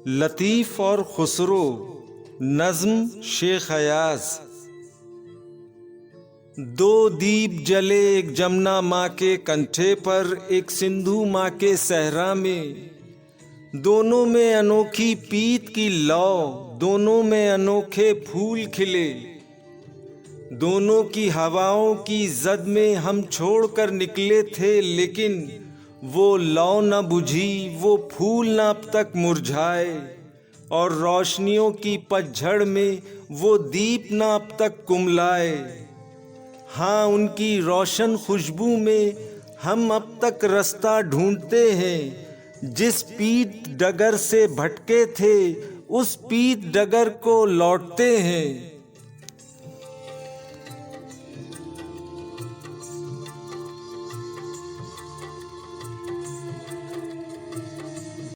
लतीफ़ और खुसरो। नज़्म शेख अयाज। दो दीप जले, एक जमुना माँ के कंठे पर, एक सिंधु माँ के सहरा में। दोनों में अनोखी पीत की लौ, दोनों में अनोखे फूल खिले। दोनों की हवाओं की जद में हम छोड़कर निकले थे, लेकिन वो लौ न बुझी, वो फूल न अब तक मुरझाए, और रोशनियों की पतझड़ में वो दीप न अब तक कुमलाए। हाँ, उनकी रोशन खुशबू में हम अब तक रास्ता ढूंढते हैं। जिस पीत डगर से भटके थे, उस पीत डगर को लौटते हैं।